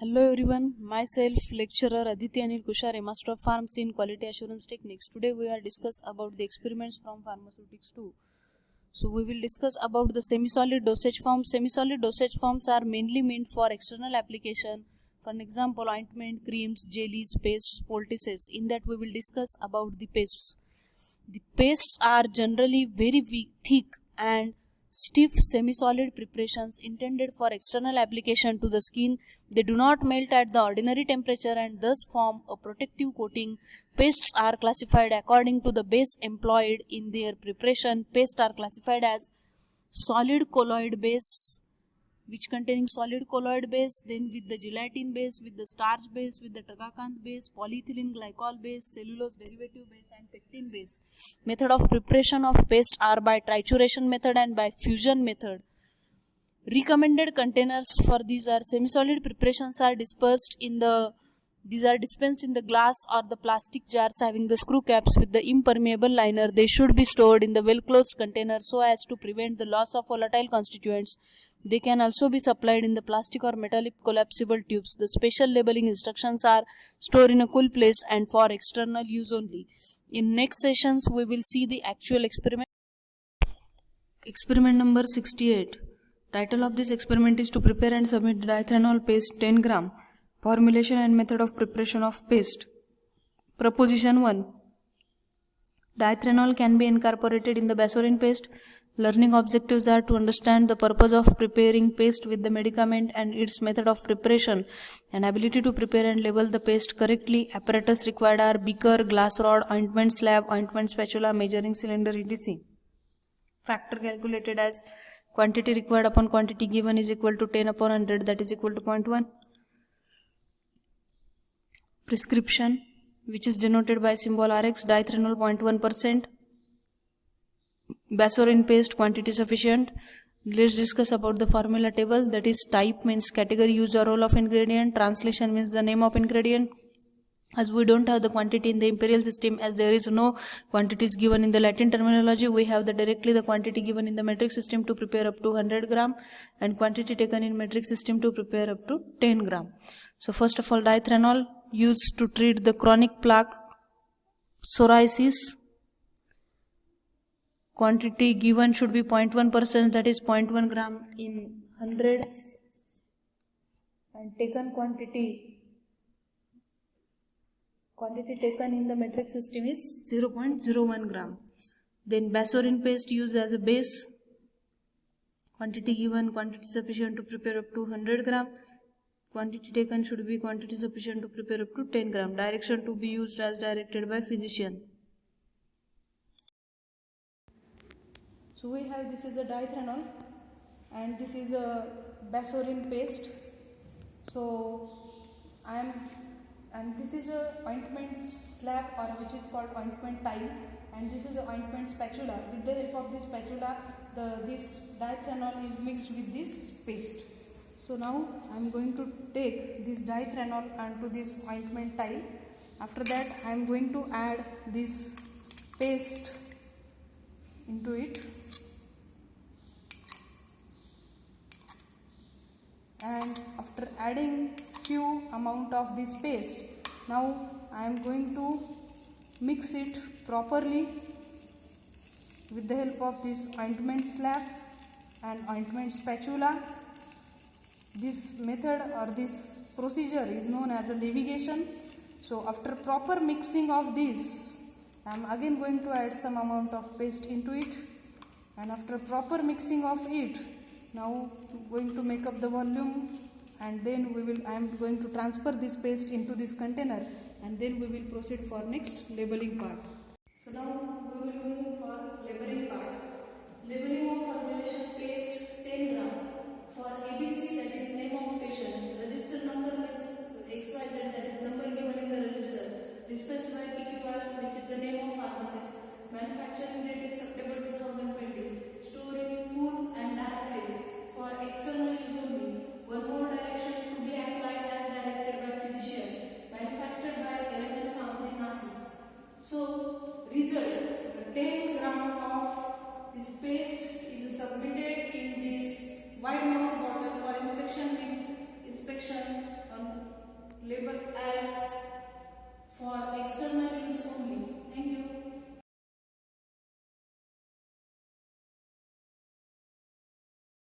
Hello everyone, myself lecturer Aditi Anil Kushare, Master of Pharmacy in Quality Assurance Techniques. Today we are discuss about the experiments from pharmaceutics 2. So we will discuss about the semi-solid dosage forms. Semi-solid dosage forms are mainly meant for external application. For example, ointment, creams, jellies, pastes, poultices. In that we will discuss about the pastes. The pastes are generally very thick and stiff semi-solid preparations intended for external application to the skin. They do not melt at the ordinary temperature and thus form a protective coating. Pastes are classified according to the base employed in their preparation. Pastes are classified as solid colloid base, which containing solid colloid base, then with the gelatin base, with the starch base, with the tragacanth base, polyethylene glycol base, cellulose derivative base and pectin base. Method of preparation of paste are by trituration method and by fusion method. Recommended containers for these are semi-solid preparations are dispensed in the glass or the plastic jars having the screw caps with the impermeable liner. They should be stored in the well-closed container so as to prevent the loss of volatile constituents. They can also be supplied in the plastic or metallic collapsible tubes. The special labeling instructions are stored in a cool place and for external use only. In next sessions, we will see the actual experiment. Experiment number 68. Title of this experiment is to prepare and submit diethranol paste 10 gram. Formulation and method of preparation of paste. Proposition 1. Diethranol can be incorporated in the Basorin paste. Learning objectives are to understand the purpose of preparing paste with the medicament and its method of preparation, and ability to prepare and label the paste correctly. Apparatus required are beaker, glass rod, ointment slab, ointment spatula, measuring cylinder, etc. Factor calculated as quantity required upon quantity given is equal to 10 upon 100, that is equal to 0.1. Prescription, which is denoted by symbol Rx, diethranol 0.1%. Basorin paste quantity sufficient. Let's discuss about the formula table, that is type means category, use or role of ingredient, translation means the name of ingredient. As we don't have the quantity in the imperial system, as there is no quantities given in the Latin terminology, we have directly the quantity given in the metric system to prepare up to 100 gram and quantity taken in metric system to prepare up to 10 gram. So first of all, diethranol used to treat the chronic plaque psoriasis. Quantity given should be 0.1%, that is 0.1 gram in 100, and taken quantity taken in the metric system is 0.01 gram. Then Basorin paste used as a base. Quantity given, quantity sufficient to prepare up to 100 gram. Quantity taken should be quantity sufficient to prepare up to 10 gram. Direction to be used as directed by physician. So we have, this is a diethranol and this is a Basorin paste. So and this is a ointment slab, or which is called ointment tile, and this is a ointment spatula. With the help of this spatula, this diethranol is mixed with this paste. So now I am going to take this diethranol onto this ointment tile. After that I am going to add this paste into it, and after adding few amount of this paste, now I am going to mix it properly with the help of this ointment slab and ointment spatula. This method or this procedure is known as a leviation. So after proper mixing of this, I am again going to add some amount of paste into it, and after proper mixing of it, now going to make up the volume, and then I am going to transfer this paste into this container, and then we will proceed for next labeling part. So now we will move for labeling part. Labeling of formulation paste 10 gram. For ABC, that is name of patient. Register number is XYZ, that is number given in the register. Dispensed by PQR, which is the name of pharmacist. Manufacturing date is September 2020. Store in cool and dark place. For external use only. One more direction to be applied as directed by physician. Manufactured by Elegant Pharmacy, Nashik. So result, the 10 gram of this paste label as for externally